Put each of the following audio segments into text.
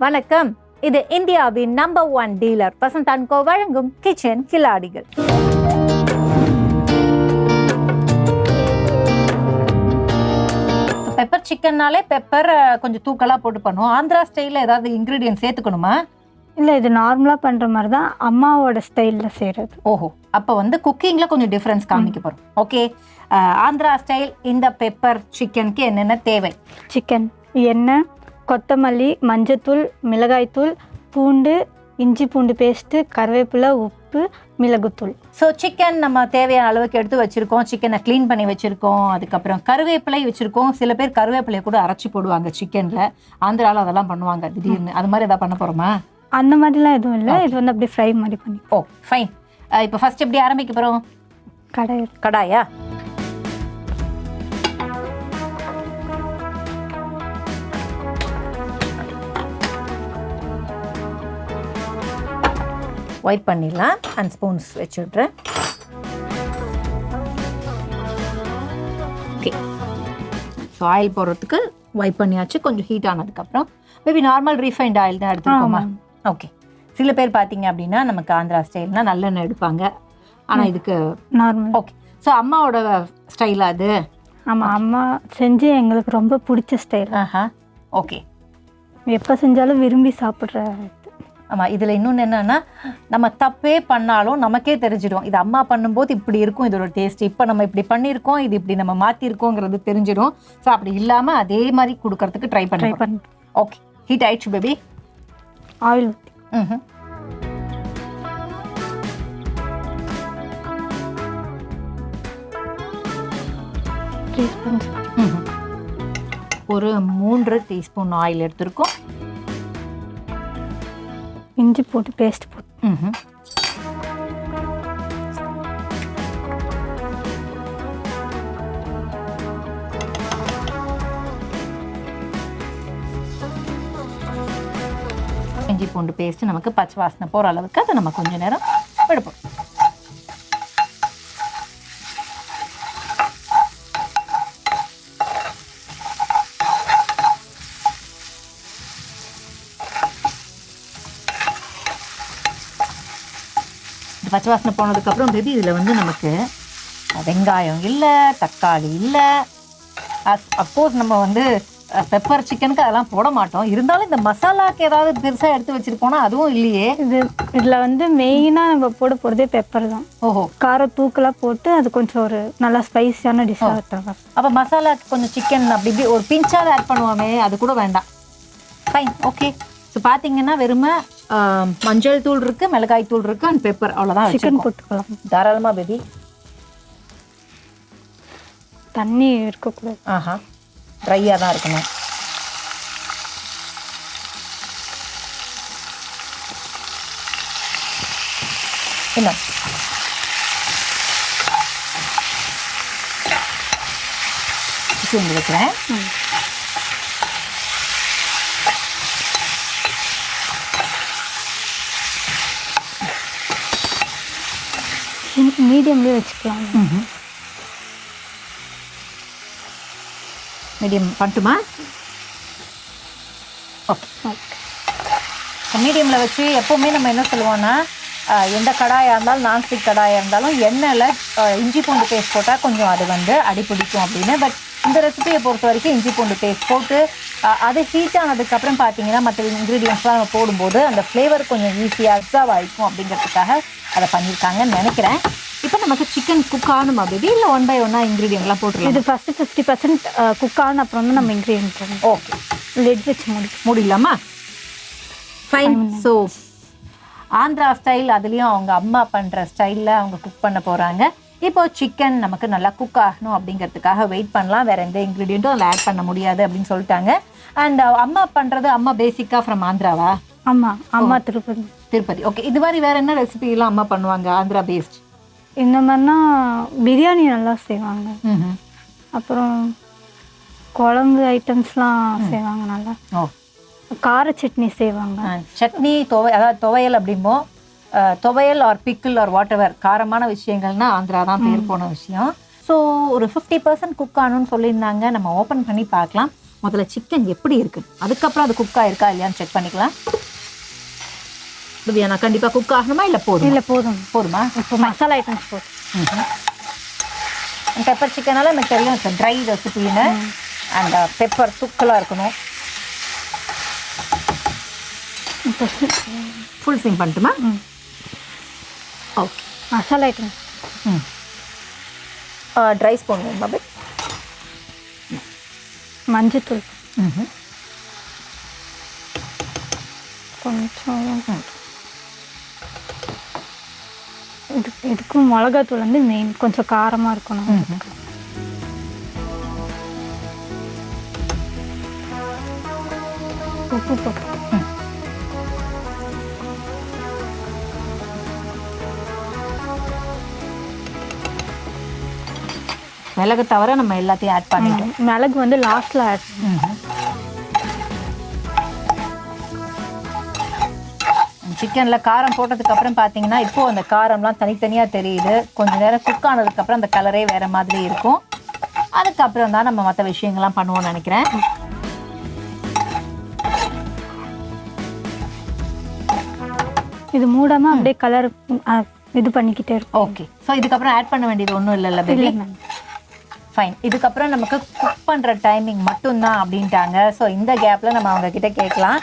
வணக்கம். இது இந்தியாவின் நம்பர் 1 டீலர் வசந்த் அண்ட் கோ வழங்கும் கிச்சன் கில்லாடிகள். பெப்பர் சிக்கன்னாலே பெப்பர் கொஞ்சம் தூக்கலா போட்டு பண்ணுவோம். ஆந்திரா ஸ்டைலில் ஏதாவது இன்க்ரீடியன்ட் சேர்த்துக்கணுமா? இல்லை, இது நார்மலாக பண்ணுற மாதிரி தான், அம்மாவோட ஸ்டைலில் செய்கிறது. ஓஹோ, அப்போ வந்து குக்கிங்கில் கொஞ்சம் டிஃப்ரென்ஸ் காமிக்க போகிறோம். ஓகே, ஆந்திரா ஸ்டைல் இந்த பெப்பர் சிக்கனுக்கு என்னென்ன தேவை? சிக்கன், எண்ணெய், கொத்தமல்லி, மஞ்சத்தூள், மிளகாய்த்தூள், பூண்டு, இஞ்சி பூண்டு பேஸ்ட்டு, கருவேப்பிலை, உப்பு, மிளகுத்தூள். ஸோ சிக்கன் நம்ம தேவையான அளவுக்கு எடுத்து வச்சுருக்கோம். சிக்கனை க்ளீன் பண்ணி வச்சுருக்கோம். அதுக்கப்புறம் கருவேப்பிலை வச்சுருக்கோம். சில பேர் கருவேப்பிலையை கூட அரைச்சி போடுவாங்க சிக்கனில். ஆந்திராவில் அதெல்லாம் பண்ணுவாங்க திடீர்னு. அது மாதிரி எதாவது பண்ண போகிறோமா? அந்த மாதிரிலாம் எதுவும் இல்லை, இது வந்து அப்படியே ஃப்ரை மாதிரி பண்ணி. ஓ ஃபைன். இப்போ ஃபர்ஸ்ட் எப்படி ஆரம்பிக்க போகிறோம்? கடாயா? ஒயிட் பண்ணிடலாம். அண்ட் ஸ்பூன்ஸ் வச்சு விட்றேன். ஓகே, ஸோ ஆயில் போடுறதுக்கு ஒயிட் பண்ணியாச்சு. கொஞ்சம் ஹீட் ஆனதுக்கப்புறம் மேபி நார்மல் ரீஃபைண்ட் ஆயில் தான் எடுத்துக்கோமா? ஓகே. சில பேர் பார்த்தீங்க அப்படின்னா நமக்கு ஆந்திரா ஸ்டைல்னால் நல்லெண்ணெய் எடுப்பாங்க. ஆனால் இதுக்கு நார்மல். ஓகே. ஸோ அம்மாவோட ஸ்டைலா அது? ஆமாம், அம்மா செஞ்சு எங்களுக்கு ரொம்ப பிடிச்ச ஸ்டைல். ஓகே, எப்போ செஞ்சாலும் விரும்பி சாப்பிட்ற. ஆமாம், இதில் இன்னொன்று என்னென்னா, நம்ம தப்பே பண்ணாலும் நமக்கே தெரிஞ்சிடும். இது அம்மா பண்ணும்போது இப்படி இருக்கும் இதோட டேஸ்ட், இப்போ நம்ம இப்படி பண்ணியிருக்கோம், இது இப்படி நம்ம மாற்றிருக்கோங்கிறது தெரிஞ்சிடும். ஸோ அப்படி இல்லாமல் அதே மாதிரி கொடுக்கறதுக்கு ட்ரை பண்ண. ஓகே, ஹீட் ஆயிடுச்சு பேபி. ஆயில் ஊற்றி. ஒரு 3 டீஸ்பூன் ஆயில் எடுத்துருக்கோம். இஞ்சி போட்டு பேஸ்ட் போட்டு. இஞ்சி பூண்டு பேஸ்ட் நமக்கு பச்சை வாசனை போகிற அளவுக்கு அதை நம்ம கொஞ்சம் நேரம் எடுப்போம். பச்சை வாசனை போனதுக்கப்புறம் பேபி இதில் வந்து நமக்கு வெங்காயம் இல்லை, தக்காளி இல்லை. அஃப்கோர்ஸ் நம்ம வந்து பெப்பர் சிக்கனுக்கு அதெல்லாம் போட மாட்டோம். இருந்தாலும் இந்த மசாலாவுக்கு ஏதாவது பெருசாக எடுத்து வச்சுருப்போனா அதுவும் இல்லையே. இதில் வந்து மெயினாக நம்ம போட போகிறதே பெப்பர் தான். ஓஹோ, காரம் தூக்கலாக போட்டு அது கொஞ்சம் ஒரு நல்லா ஸ்பைஸியான டிஷ்ஷாக வைப்பாங்க. அப்போ மசாலாவுக்கு கொஞ்சம் சிக்கன் அப்படி இப்படி ஒரு பிஞ்சாவது ஆட் பண்ணுவோமே, அது கூட வேண்டாம். Fine, okay. ஸோ பார்த்தீங்கன்னா வெறுமை மஞ்சள் தூள் இருக்குது, மிளகாய் தூள் இருக்குது, அண்ட் பெப்பர், அவ்வளோதான். சிக்கன் போட்டுக்கலாம் தாராளமாக பேபி. தண்ணி இருக்கக்கூடாது. ட்ரையாக தான் இருக்கணும். என்ன சிக்கன் வைக்கிறேன். மீடியம்லேயே வச்சுக்கலாம். மீடியம் பண்ணட்டுமா? ஓகே, மீடியமில் வச்சு எப்போவுமே நம்ம என்ன சொல்லுவோம்னா, எந்த கடாயாக இருந்தாலும், நான்ஸ்டிக் கடாயாக இருந்தாலும் எண்ணெயில் இஞ்சி பூண்டு பேஸ்ட் போட்டால் கொஞ்சம் அது வந்து அடிப்பிடிக்கும் அப்படின்னு. பட் இந்த ரெசிபியை பொறுத்த வரைக்கும் இஞ்சி பூண்டு பேஸ்ட் போட்டு அது ஹீட் ஆனதுக்கப்புறம் பார்த்தீங்கன்னா மற்ற இன்க்ரீடியன்ஸ்லாம் நம்ம போடும்போது அந்த ஃப்ளேவர் கொஞ்சம் ஈஸியாக அப்சர்வ் ஆகிக்கும் அப்படிங்கிறதுக்காக அதை பண்ணியிருக்காங்கன்னு நினைக்கிறேன். இப்போ நமக்கு சிக்கன் குக் ஆகணுமா பேபி, இல்லை 1 by 1 இன்க்ரீடியன்ட்லாம் போட்டுருலாம்? இது ஃபஸ்ட்டு 50% குக் ஆன அப்புறம் தான் நம்ம இன்க்ரீடியன்ட் போடணும். ஓகே, லெட் வச்சு மூடிடலாமா? ஃபைன். ஸோ ஆந்திரா ஸ்டைல், அதுலேயும் அவங்க அம்மா பண்ணுற ஸ்டைலில் அவங்க குக் பண்ண போகிறாங்க. இப்போ சிக்கன் நமக்கு நல்லா குக் ஆகணும் அப்படிங்கிறதுக்காக வெயிட் பண்ணலாம். வேறு எந்த இன்க்ரீடியண்ட்டும் அதில் ஆட் பண்ண முடியாது அப்படின்னு சொல்லிட்டாங்க. அண்ட் அம்மா பண்ணுறது, அம்மா பேசிக்காக ஃப்ரம் ஆந்திராவா? அம்மா திருப்பதி. ஓகே, இது மாதிரி வேறு என்ன ரெசிபிலாம் அம்மா பண்ணுவாங்க ஆந்திரா பேஸ்ட்? இந்த மாதிரினா பிரியாணி நல்லா செய்வாங்க. அப்புறம் குழம்பு ஐட்டம்ஸ்லாம் செய்வாங்க நல்லா. கார சட்னி செய்வாங்க. சட்னி, அதாவது துவையல் அப்படிம்போம். துவையல் R pickle R what ever காரமான விஷயங்கள்னா ஆந்திரா தான் பேர் போன விஷயம். ஸோ ஒரு 50% குக் ஆகணும்னு சொல்லியிருந்தாங்க. நம்ம ஓப்பன் பண்ணி பார்க்கலாம். முதல்ல சிக்கன் எப்படி இருக்கு, அதுக்கப்புறம் அது குக் ஆயிருக்கா இல்லையான்னு செக் பண்ணிக்கலாம். திவ்யா, நான் கண்டிப்பாக குக் ஆகணுமா இல்லை போதும்? இல்லை போதும். போதுமா? இப்போ மசாலா ஐட்டம்ஸ் போதும். பெப்பர் சிக்கனால எனக்கு தெரியும் இட்ஸ் ட்ரை ரெசிபின்னு. அண்ட் பெப்பர் தூக்கலாக இருக்கணும். இப்போ ஃபுல் சிம் பண்ணட்டுமா? Okay. Masala item try spoon வேணுமா? மஞ்சத்தூள் கொஞ்சம். இதுக்கும் மிளகாத்தூள் வந்து மெயின், கொஞ்சம் காரமாக இருக்கணும். உப்பு போட்டு மிளகு தவிர நம்ம எல்லாத்தையும் ஆட் பண்ணிட்டோம். மிளகு வந்து லாஸ்ட்ல ஆட். சிக்கன்ல காரம் போட்டதுக்கு அப்புறம் பாத்தீங்கன்னா இப்போ அந்த காரம்லாம் தனித்தனியா தெரியுது. கொஞ்ச நேரம் குக் ஆனதுக்கு அப்புறம் அந்த கலரே வேற மாதிரி இருக்கும். அதுக்கப்புறம் தான் நம்ம மற்ற விஷயங்கள்லாம் பண்ணுவோம்னு நினைக்கிறேன். இது மூடாம அப்படியே கலர் இது பண்ணிக்கிட்டே இருக்கும். ஓகே. ஸோ இதுக்கப்புறம் ஆட் பண்ண வேண்டியது ஒன்றும் இல்லைல்ல பேபி? ஃபைன். இதுக்கப்புறம் நமக்கு குக் பண்ணுற டைமிங் மட்டும்தான் அப்படின்ட்டாங்க. ஸோ இந்த கேப்பில் நம்ம அவங்க கிட்ட கேட்கலாம்.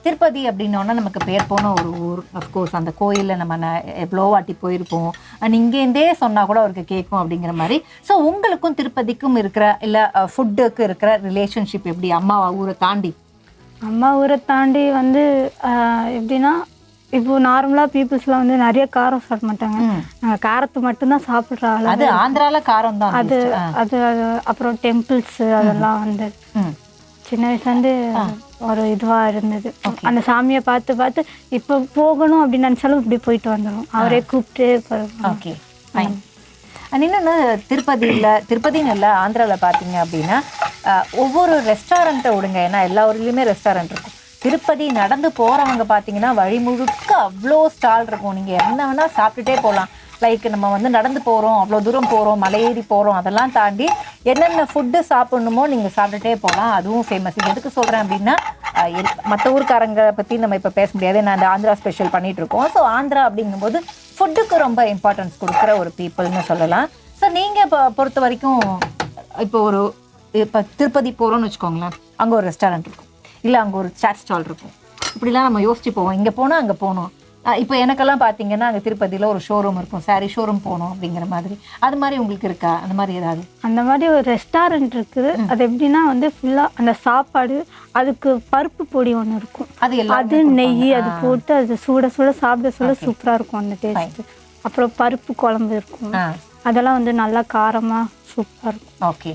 திருப்பதி அப்படின்னோன்னா நமக்கு பேர் போன ஒரு ஊர். அஃப்கோர்ஸ் அந்த கோயிலில் நம்ம எவ்வளோ வாட்டி போயிருப்போம். அண்ட் இங்கேருந்தே சொன்னால் கூட அவருக்கு கேட்கும் அப்படிங்கிற மாதிரி. ஸோ உங்களுக்கும் திருப்பதிக்கும் இருக்கிற இல்லை ஃபுட்டுக்கு இருக்கிற ரிலேஷன்ஷிப் எப்படி? அம்மா ஊரை தாண்டி அம்மா ஊரை தாண்டி வந்து எப்படின்னா, இப்போ நார்மலாக பீப்புள்ஸ்லாம் வந்து நிறைய காரம் சாப்பிட மாட்டாங்க. நாங்கள் காரத்தை மட்டும்தான் சாப்பிட்றாங்க. அது ஆந்திராவில் காரம் தான். அது அது அப்புறம் டெம்பிள்ஸ் அதெல்லாம் வந்து சின்ன வயசுலேருந்து ஒரு இதுவாக இருந்தது. அந்த சாமியை பார்த்து பார்த்து இப்போ போகணும் அப்படின்னு நினச்சாலும் இப்படி போயிட்டு வந்துடும். அவரே கூப்பிட்டு. Okay, fine. இன்னொன்று திருப்பதின்னு இல்லை, ஆந்திராவில் பார்த்தீங்க அப்படின்னா ஒவ்வொரு ரெஸ்டாரண்ட்டை விடுங்க, ஏன்னா எல்லா ஊர்லேயுமே ரெஸ்டாரண்ட் இருக்கும். திருப்பதி நடந்து போகிறவங்க பார்த்தீங்கன்னா வழி முழுக்க அவ்வளோ ஸ்டால் இருக்கும். நீங்கள் என்ன வேணால் சாப்பிட்டுட்டே போகலாம். லைக் நம்ம வந்து நடந்து போகிறோம், அவ்வளோ தூரம் போகிறோம், மலையேறி போகிறோம், அதெல்லாம் தாண்டி என்னென்ன ஃபுட்டு சாப்பிட்ணுமோ நீங்கள் சாப்பிட்டுட்டே போகலாம். அதுவும் ஃபேமஸ். இது எதுக்கு சொல்கிறேன் அப்படின்னா, மற்ற ஊருக்காரங்க பற்றி நம்ம இப்போ பேச முடியாது. நான் அந்த ஆந்திரா ஸ்பெஷல் பண்ணிகிட்ருக்கோம். ஸோ ஆந்திரா அப்படிங்கும்போது ஃபுட்டுக்கு ரொம்ப இம்பார்ட்டன்ஸ் கொடுக்குற ஒரு பீப்புள்னு சொல்லலாம். ஸோ நீங்கள் இப்போ பொறுத்த வரைக்கும் இப்போ திருப்பதி போகிறோன்னு வச்சுக்கோங்களேன், அங்கே ஒரு ரெஸ்டாரண்ட் இருக்கும், இல்லை அங்கே ஒரு சாட் ஸ்டால் இருக்கும். இப்படிலாம் நம்ம யோசிச்சு போவோம், இங்கே போனால் அங்கே போகணும். இப்போ எனக்கெல்லாம் பார்த்தீங்கன்னா அங்கே திருப்பதியில் ஒரு ஷோரூம் இருக்கும், சாரி ஷோரூம் போகணும் அப்படிங்கிற மாதிரி. அது மாதிரி உங்களுக்கு இருக்கா அந்த மாதிரி ஏதாவது? அந்த மாதிரி ஒரு ரெஸ்டாரண்ட் இருக்குது. அது எப்படின்னா வந்து ஃபுல்லாக அந்த சாப்பாடு, அதுக்கு பருப்பு பொடி ஒன்று இருக்கும், அது நெய் அது போட்டு அது சுட சுட சாப்பிட சொல்ல சூப்பராக இருக்கும் அந்த டேஸ்ட்டு. அப்புறம் பருப்பு குழம்பு இருக்கும், அதெல்லாம் வந்து நல்லா காரமாக சூப்பராக இருக்கும். Okay,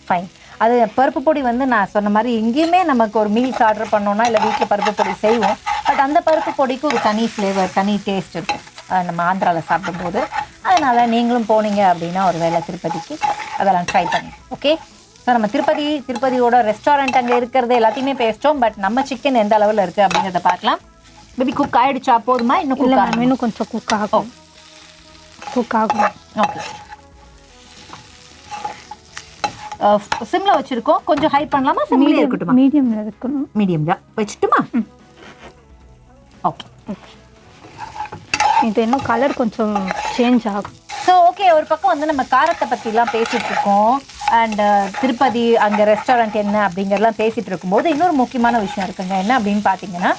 fine. அது பருப்பு பொடி வந்து நான் சொன்ன மாதிரி எங்கேயுமே நமக்கு ஒரு மீல்ஸ் ஆர்டர் பண்ணோன்னா இல்லை வீட்டில் பருப்பு பொடி செய்வோம். பட் அந்த பருப்பு பொடிக்கு ஒரு தனி ஃப்ளேவர், தனி டேஸ்ட் இருக்கும் நம்ம ஆந்திராவில் சாப்பிடும்போது. அதனால் நீங்களும் போனீங்க அப்படின்னா ஒரு வேளை திருப்பதிக்கு அதெல்லாம் ட்ரை பண்ணி. ஓகே. ஸோ நம்ம திருப்பதியோட ரெஸ்டாரண்ட் அங்கே இருக்கிறது எல்லாத்தையுமே பேசிட்டோம். பட் நம்ம சிக்கன் எந்த அளவில் இருக்குது அப்படிங்கிறத பார்க்கலாம். பேபி குக் ஆகிடுச்சா? போதுமா? இன்னும் குக் ஆகும்? இன்னும் கொஞ்சம் குக் ஆகும். ஓகே. சிம்ல வச்சிருக்கோம். கொஞ்சம் ஹை பண்ணலாமா? சிம்லயே இருக்கட்டுமா? மீடியம்ல இருக்கணும். மீடியம்ல வச்சிட்டுமா? ஓகே. இது இன்னும் கலர் கொஞ்சம் சேஞ்ச் ஆகும். ஸோ ஓகே, ஒரு பக்கம் வந்து நம்ம காரத்தை பற்றிலாம் பேசிகிட்டு இருக்கோம். அண்ட் திருப்பதி அங்கே ரெஸ்டாரண்ட் என்ன அப்படிங்கிறலாம் பேசிகிட்டு இருக்கும்போது இன்னொரு முக்கியமான விஷயம் இருக்குங்க. என்ன அப்படின்னு பார்த்தீங்கன்னா,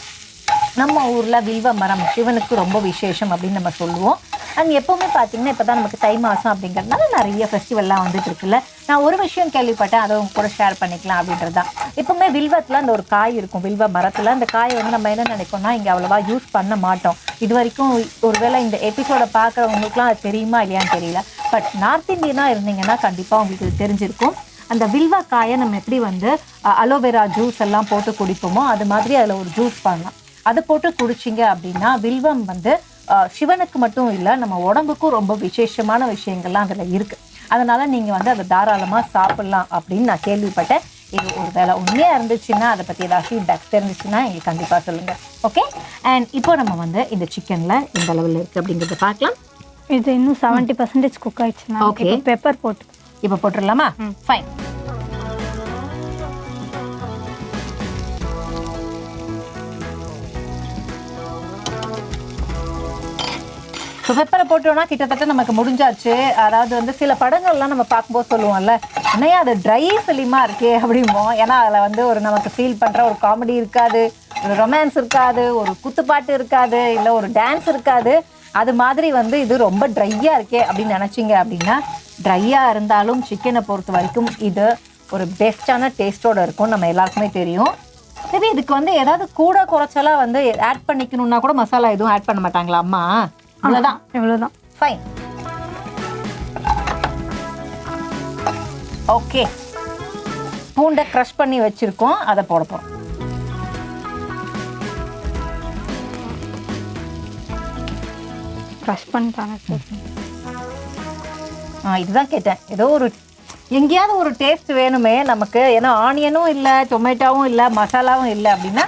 நம்ம ஊரில் வில்வ மரம் சிவனுக்கு ரொம்ப விசேஷம் அப்படின்னு நம்ம சொல்லுவோம். அண்ட் எப்போவுமே பார்த்தீங்கன்னா இப்போ தான் நமக்கு தை மாதம் அப்படிங்கிறதுனால நிறைய ஃபெஸ்டிவல்லாம் வந்துட்டு இருக்குல்ல. நான் ஒரு விஷயம் கேள்விப்பட்டேன், அதை உங்க கூட ஷேர் பண்ணிக்கலாம் அப்படின்றது தான். எப்போவுமே வில்வத்தில் அந்த ஒரு காய் இருக்கும், வில்வ மரத்தில். அந்த காயை வந்து நம்ம என்ன நினைப்போம்னா இங்கே அவ்வளோவா யூஸ் பண்ண மாட்டோம். இது வரைக்கும் ஒருவேளை இந்த எபிசோடை பார்க்குறவங்களுக்குலாம் அது தெரியுமா இல்லையான்னு தெரியல. பட் நார்த் இந்தியனாக இருந்தீங்கன்னா கண்டிப்பாக உங்களுக்கு இது தெரிஞ்சிருக்கும். அந்த வில்வ காயை நம்ம எப்படி வந்து அலோவேரா ஜூஸ் எல்லாம் போட்டு குடிப்போமோ அது மாதிரி அதில் ஒரு ஜூஸ் பண்ணலாம். அதை போட்டு குடிச்சிங்க அப்படின்னா வில்வம் வந்து சிவனுக்கு மட்டும் இல்லை, நம்ம உடம்புக்கும் ரொம்ப விசேஷமான விஷயங்கள்லாம் அதில் இருக்குது. அதனால் நீங்கள் வந்து அதை தாராளமாக சாப்பிட்லாம் அப்படின்னு நான் கேள்விப்பட்டேன். இது ஒரு வேளை உண்மையாக இருந்துச்சுன்னா அதை பற்றி ஏதாவது ஃபீட்பேக் தெரிஞ்சிச்சுன்னா எங்களுக்கு கண்டிப்பாக சொல்லுங்கள். ஓகே. அண்ட் இப்போ நம்ம வந்து இந்த சிக்கனில் எந்த அளவில் இருக்குது அப்படிங்கிறத பார்க்கலாம். இது இன்னும் 70% குக் ஆயிடுச்சுன்னா ஓகே, பெப்பர் போட்டு இப்போ போட்டுடலாமா? ஃபைன். ஸோ பெப்பரை போட்டோம்னா கிட்டத்தட்ட நமக்கு முடிஞ்சாச்சு. அதாவது வந்து சில படங்கள்லாம் நம்ம பார்க்கும்போது சொல்லுவோம்ல, என்னையா அது ட்ரை ஃபிலிமாக இருக்கே அப்படிம்போம். ஏன்னா அதில் வந்து ஒரு நமக்கு ஃபீல் பண்ணுற ஒரு காமெடி இருக்காது, ஒரு ரொமான்ஸ் இருக்காது, ஒரு குத்துப்பாட்டு இருக்காது, இல்லை ஒரு டான்ஸ் இருக்காது. அது மாதிரி வந்து இது ரொம்ப ட்ரையாக இருக்கே அப்படின்னு நினச்சிங்க அப்படின்னா, ட்ரையாக இருந்தாலும் சிக்கனை பொறுத்த வரைக்கும் இது ஒரு பெஸ்ட்டான டேஸ்ட்டோடு இருக்கும். நம்ம எல்லாருக்குமே தெரியும். சரி, இதுக்கு வந்து ஏதாவது கூட குறைச்சலாக வந்து ஆட் பண்ணிக்கணும்னா கூட மசாலா எதுவும் ஆட் பண்ண மாட்டாங்களா அம்மா? இவ்வளோதான். ஃபைன். ஓகே, பூண்டை க்ரஷ் பண்ணி வச்சுருக்கோம், அதை போட போகிறோம். க்ரஷ் பண்ணிட்டாங்க. இதுதான் கேட்டேன், ஏதோ ஒரு எங்கேயாவது ஒரு டேஸ்ட் வேணுமே நமக்கு. ஏன்னா ஆனியனும் இல்லை, டொமேட்டோவும் இல்லை, மசாலாவும் இல்லை அப்படின்னா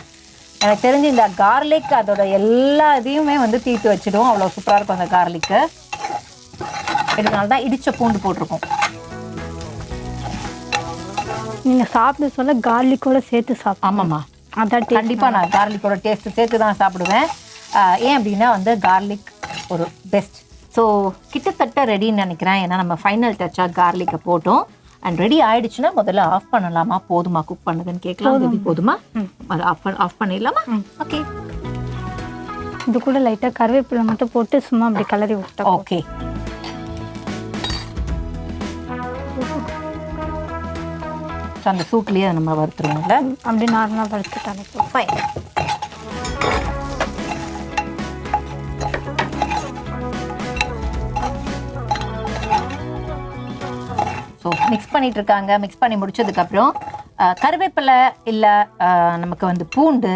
எனக்கு தெரிஞ்சு இந்த கார்லிக் அதோட எல்லா இதையுமே வந்து தீர்த்து வச்சிடும். அவ்வளோ சூப்பராக இருக்கும் அந்த கார்லிக்கு. இதனால தான் இடித்த பூண்டு போட்டிருக்கோம். நீங்கள் சாப்பிட சொல்ல கார்லிக்கோட சேர்த்து சாப்பிடும். ஆமாம்மா, அதான் கண்டிப்பாக நான் கார்லிக்கோட டேஸ்ட்டு சேர்த்து தான் சாப்பிடுவேன். ஏன் அப்படின்னா வந்து கார்லிக் ஒரு பெஸ்ட். ஸோ கிட்டத்தட்ட ரெடின்னு நினைக்கிறேன். ஏன்னா நம்ம ஃபைனல் டச்சாக கார்லிக்கை போட்டோம். அண்ட் ரெடி ஆயிடுச்சுன்னா முதல்ல ஆஃப் பண்ணலாமா? போதுமா குக் பண்ணதுன்னு கேட்கலாம். பேபி போதுமா? அது ஆஃப் பண்ணிடலாமா? ஓகே. இது கூட லைட்டாக கருவேப்பிலை மட்டும் போட்டு சும்மா அப்படி கலரி விட்டோம். ஓகே. ஸோ அந்த சூட்லேயே நம்ம வறுத்துருவோம்ல, அப்படி நார்மலாக வறுத்துட்டாங்க. ஃபைன். ஸோ மிக்ஸ் பண்ணிட்டு இருக்காங்க. மிக்ஸ் பண்ணி முடிச்சதுக்கப்புறம் கருவேப்பிலை இல்லை நமக்கு வந்து பூண்டு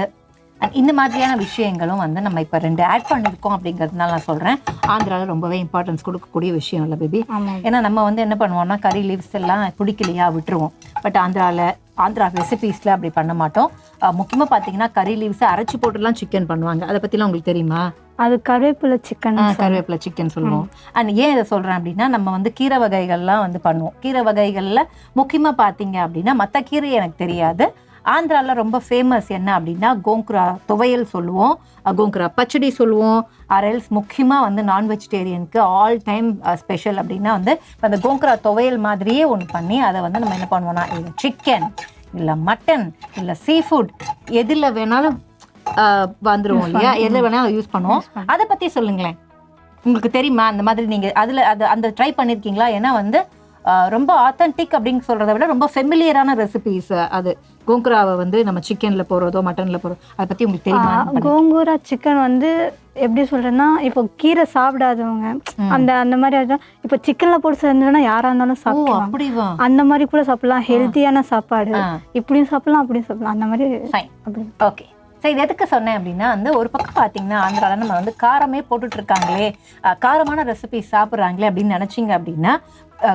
இந்த மாதிரியான விஷயங்களும் வந்து நம்ம இப்போ 2 ஆட் பண்ணியிருக்கோம் அப்படிங்கிறதுனால நான் சொல்கிறேன். ஆந்திராவில் ரொம்பவே இம்பார்ட்டன்ஸ் கொடுக்கக்கூடிய விஷயம் இல்லை பேபி. ஏன்னா நம்ம வந்து என்ன பண்ணுவோம்னா கறி லீவ்ஸ் எல்லாம் பிடிக்கலையா விட்டுருவோம். பட் ஆந்திரா ரெசிபீஸில் அப்படி பண்ண மாட்டோம். முக்கியமாக பார்த்தீங்கன்னா கறி லீவ்ஸை அரைச்சி போட்டுலாம் சிக்கன் பண்ணுவாங்க. அதை பற்றிலாம் உங்களுக்கு தெரியுமா? அது கருவேப்பிலை சிக்கன். கருவேப்பிலை சிக்கன் சொல்லுவோம். அண்ட் ஏன் இதை சொல்கிறேன் அப்படின்னா நம்ம வந்து கீரை வகைகள்லாம் வந்து பண்ணுவோம். கீரை வகைகளில் முக்கியமாக பார்த்தீங்க அப்படின்னா மற்ற கீரை எனக்கு தெரியாது. ஆந்திராவில் ரொம்ப ஃபேமஸ் என்ன அப்படின்னா கோங்குரா துவையல் சொல்லுவோம், கோங்குரா பச்சடி சொல்லுவோம். ஆர்எல்ஸ் முக்கியமாக வந்து நான் வெஜிடேரியனுக்கு ஆல் டைம் ஸ்பெஷல் அப்படின்னா வந்து அந்த கோங்குரா துவையல் மாதிரியே ஒன்று பண்ணி அதை வந்து நம்ம என்ன பண்ணுவோம்னா இல்லை சிக்கன் இல்லை மட்டன் இல்லை சீ ஃபுட் எதில் வேணாலும் வந்துடுவோம் இல்லையா, எதில் வேணாலும் யூஸ் பண்ணுவோம். அதை பற்றி சொல்லுங்களேன், உங்களுக்கு தெரியுமா? அந்த மாதிரி நீங்கள் அந்த ட்ரை பண்ணியிருக்கீங்களா? ஏன்னா வந்து ரொம்ப ஆத்தென்டிக் அப்படின்னு சொல்கிறத விட ரொம்ப ஃபெமிலியரான ரெசிபீஸ். அது கோங்குராவை வந்து நம்ம சிக்கனில் போடுறதோ மட்டனில் போடுறோம், அதை பற்றி உங்களுக்கு தெரியுமா? கோங்குரா சிக்கன் வந்து எப்படி சொல்கிறேன்னா இப்போ கீரை சாப்பிடாதவங்க அந்த மாதிரி இப்போ சிக்கனில் போட்டு சேர்ந்தோன்னா யாராக இருந்தாலும் சாப்பிடுவாங்க. அப்படிவா? அந்த மாதிரி கூட சாப்பிடலாம். ஹெல்த்தியான சாப்பாடு இப்படியும் சாப்பிடலாம் அப்படியும் சாப்பிடலாம். அந்த மாதிரி அப்படி. ஓகே. ஸோ இது எதுக்கு சொன்னேன் அப்படின்னா வந்து ஒரு பக்கம் பார்த்தீங்கன்னா ஆந்திராவில் நம்ம வந்து காரமே போட்டுட்டு இருக்காங்களே, காரமான ரெசிபி சாப்பிட்றாங்களே அப்படின்னு நினச்சிங்க அப்படின்னா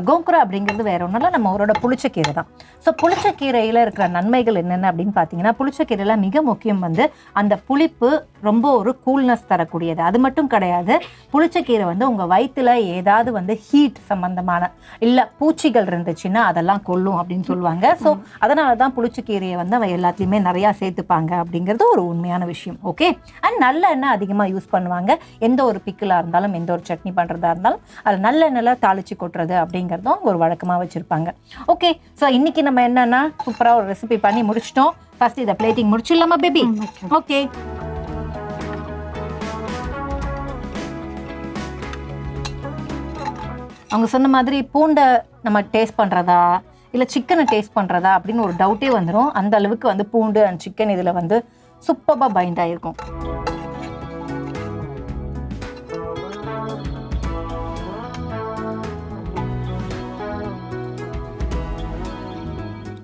கோங்குரா அப்படிங்கிறது வேற ஒன்றும் இல்லை, நம்ம அவரோட புளிச்சக்கீரை தான். ஸோ புளிச்சக்கீரையில் இருக்கிற நன்மைகள் என்னென்ன அப்படின்னு பார்த்தீங்கன்னா புளிச்சக்கீரையில் மிக முக்கியம் வந்து அந்த புளிப்பு ரொம்ப ஒரு கூல்னஸ் தரக்கூடியது. அது மட்டும் கிடையாது, புளிச்சக்கீரை வந்து உங்கள் வயிற்றில் ஏதாவது வந்து ஹீட் சம்மந்தமான இல்லை பூச்சிகள் இருந்துச்சுன்னா அதெல்லாம் கொல்லும் அப்படின்னு சொல்லுவாங்க. ஸோ அதனால தான் புளிச்சக்கீரையை வந்து அவ எல்லாத்துலேயுமே நிறையா சேர்த்துப்பாங்க அப்படிங்கிறது ஒரு உண்மையான விஷயம். ஓகே. அண்ட் நல்லெண்ணெய் அதிகமாக யூஸ் பண்ணுவாங்க. எந்த ஒரு பிக்கிலாக இருந்தாலும் எந்த ஒரு சட்னி பண்ணுறதா இருந்தாலும் அது நல்லெண்ணெயில் தாளித்து கொட்டுறது அப்படிங்கிறதும் ஒரு வழக்கமாக வச்சுருப்பாங்க. ஓகே. ஸோ இன்னைக்கு நம்ம என்னன்னா சூப்பராக ஒரு ரெசிபி பண்ணி முடிச்சிட்டோம். ஃபர்ஸ்ட் இதை பிளேட்டிங் முடிச்சிடலாமா பேபி? ஓகே. அவங்க சொன்ன மாதிரி பூண்டை நம்ம டேஸ்ட் பண்ணுறதா இல்லை சிக்கனை டேஸ்ட் பண்ணுறதா அப்படின்னு ஒரு டவுட்டே வந்துடும். அந்த அளவுக்கு வந்து பூண்டு அண்ட் சிக்கன் இதில் வந்து சூப்பராக பைண்ட் ஆகிருக்கும்.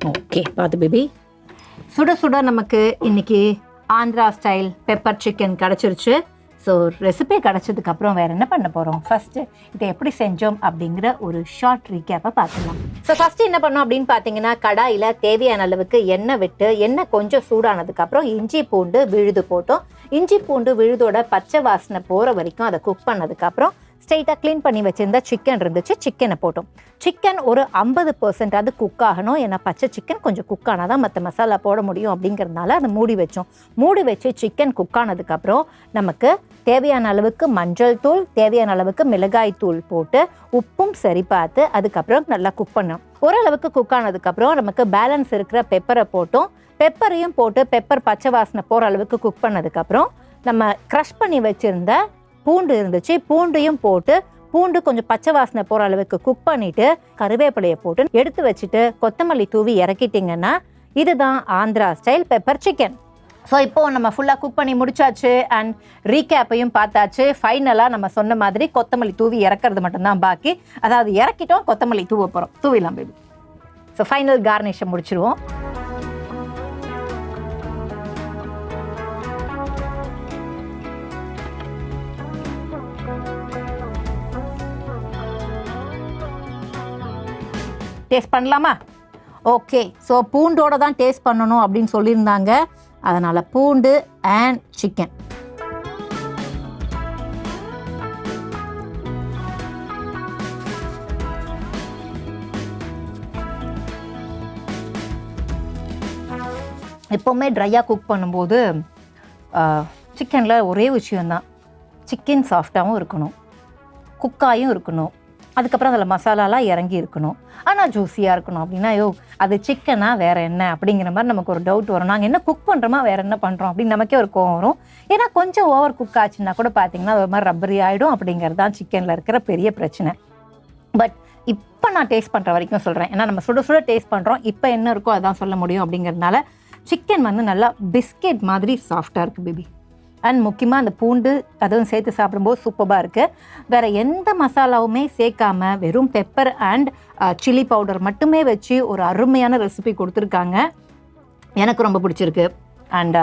ஓகே, பார்த்து பேபி. சுட சுட நமக்கு இன்னைக்கு ஆந்திரா ஸ்டைல் பெப்பர் சிக்கன் கிடச்சிருச்சு. ஸோ ரெசிபி கிடச்சதுக்கப்புறம் வேறு என்ன பண்ண போகிறோம், ஃபஸ்ட்டு இதை எப்படி செஞ்சோம் அப்படிங்கிற ஒரு ஷார்ட் ரீகேப்பை பார்த்துக்கலாம். ஸோ ஃபஸ்ட்டு என்ன பண்ணோம் அப்படின்னு பார்த்தீங்கன்னா கடாயில் தேவையான அளவுக்கு எண்ணெய் விட்டு எண்ணெய் கொஞ்சம் சூடானதுக்கப்புறம் இஞ்சி பூண்டு விழுது போட்டோம். இஞ்சி பூண்டு விழுதோட பச்சை வாசனை போகிற வரைக்கும் அதை குக் பண்ணதுக்கப்புறம் ஸ்ட்ரெயிட்டாக க்ளீன் பண்ணி வச்சுருந்த சிக்கன் இருந்துச்சு, சிக்கனை போட்டோம். சிக்கன் ஒரு 50% அது குக் ஆகணும். ஏன்னா பச்சை சிக்கன் கொஞ்சம் குக் ஆனால் தான் மற்ற மசாலா போட முடியும் அப்படிங்கிறதுனால அதை மூடி வச்சோம். மூடி வச்சு சிக்கன் குக் ஆனதுக்கப்புறம் நமக்கு தேவையான அளவுக்கு மஞ்சள் தூள், தேவையான அளவுக்கு மிளகாய் தூள் போட்டு உப்பும் சரி பார்த்து அதுக்கப்புறம் நல்லா குக் பண்ணோம். ஓரளவுக்கு குக் ஆனதுக்கப்புறம் நமக்கு பேலன்ஸ் இருக்கிற பெப்பரை போட்டோம். பெப்பரையும் போட்டு பெப்பர் பச்சை வாசனை போகிற அளவுக்கு குக் பண்ணதுக்கப்புறம் நம்ம க்ரஷ் பண்ணி வச்சுருந்த பூண்டு இருந்துச்சு, பூண்டையும் போட்டு பூண்டு கொஞ்சம் பச்சை வாசனை போகிற அளவுக்கு குக் பண்ணிவிட்டு கருவேப்பிலையை போட்டு எடுத்து வச்சுட்டு கொத்தமல்லி தூவி இறக்கிட்டிங்கன்னா இதுதான் Andhra style pepper chicken. So இப்போது நம்ம ஃபுல்லாக குக் பண்ணி முடிச்சாச்சு அண்ட் ரீகேப்பையும் பார்த்தாச்சு. ஃபைனலாக நம்ம சொன்ன மாதிரி கொத்தமல்லி தூவி இறக்கிறது மட்டும்தான் பாக்கி. அதாவது இறக்கிட்டோம், கொத்தமல்லி தூவ போகிறோம். தூவிடலாம் பேபி. ஸோ ஃபைனல் கார்னிஷை முடிச்சிடுவோம். டேஸ்ட் பண்ணலாமா? ஓகே. ஸோ பூண்டோட தான் டேஸ்ட் பண்ணணும் அப்படின்னு சொல்லியிருந்தாங்க. அதனால் பூண்டு அண்ட் சிக்கன். எப்போவுமே ட்ரையாக குக் பண்ணும்போது சிக்கனில் ஒரே விஷயந்தான், சிக்கன் சாஃப்டாகவும் இருக்கணும், குக்காயும் இருக்கணும், அதுக்கப்புறம் அதில் மசாலாலாம் இறங்கி இருக்கணும், ஆனால் ஜூஸியாக இருக்கணும். அப்படின்னா ஐயோ அது சிக்கனா வேறு என்ன அப்படிங்கிற மாதிரி நமக்கு ஒரு டவுட் வரும். நாங்கள் என்ன குக் பண்ணுறோமா வேறு என்ன பண்ணுறோம் அப்படின்னு நமக்கே ஒரு கோவம் வரும். ஏன்னா கொஞ்சம் ஓவர் குக் ஆச்சுன்னா கூட பார்த்தீங்கன்னா ஒரு மாதிரி ரப்பரி ஆகிடும். அப்படிங்கிறது தான் சிக்கனில் இருக்கிற பெரிய பிரச்சனை. பட் இப்போ நான் டேஸ்ட் பண்ணுற வரைக்கும் சொல்கிறேன், ஏன்னா நம்ம சுட சுட டேஸ்ட் பண்ணுறோம். இப்போ என்ன இருக்கோ அதான் சொல்ல முடியும். அப்படிங்கிறதுனால சிக்கன் வந்து நல்லா பிஸ்கெட் மாதிரி சாஃப்டாக இருக்குது பேபி. அண்ட் முக்கியமாக அந்த பூண்டு அதுவும் சேர்த்து சாப்பிடும்போது சூப்பராக இருக்குது. வேறு எந்த மசாலாவுமே சேர்க்காம வெறும் பெப்பர் அண்ட் சில்லி பவுடர் மட்டுமே வச்சு ஒரு அருமையான ரெசிபி கொடுத்துருக்காங்க. எனக்கு ரொம்ப பிடிச்சிருக்கு அண்ட்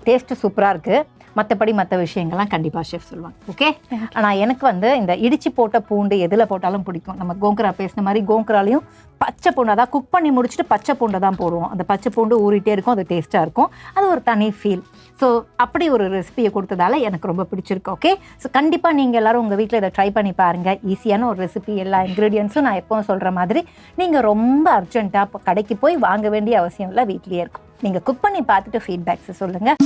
டேஸ்ட்டு சூப்பராக இருக்குது. மற்றபடி மற்ற விஷயங்கள்லாம் கண்டிப்பாக ஷெஃப் சொல்லுவாங்க. ஓகே. ஆனால் எனக்கு வந்து இந்த இடிச்சு போட்ட பூண்டு எதில் போட்டாலும் பிடிக்கும். நம்ம கோங்கரா பேசின மாதிரி கோங்கராலையும் பச்சை பூண்டு, அதான் குக் பண்ணி முடிச்சுட்டு பச்சை பூண்டை தான் போடுவோம். அந்த பச்சை பூண்டு ஊறிட்டே இருக்கும், அது டேஸ்ட்டாக இருக்கும், அது ஒரு தனி ஃபீல். ஸோ அப்படி ஒரு ரெசிபியை கொடுத்ததால எனக்கு ரொம்ப பிடிச்சிருக்கு. ஓகே. ஸோ கண்டிப்பாக நீங்கள் எல்லோரும் உங்கள் வீட்டில் இதை ட்ரை பண்ணி பாருங்கள். ஈஸியான ஒரு ரெசிபி, எல்லா இன்க்ரீடியன்ஸும் நான் எப்போவும் சொல்கிற மாதிரி நீங்கள் ரொம்ப அர்ஜென்ட்டாக கடைக்கு போய் வாங்க வேண்டிய அவசியம் இல்லை, வீட்லேயே இருக்கும். நீங்கள் குக் பண்ணி பார்த்துட்டு ஃபீட்பேக்ஸை சொல்லுங்கள்.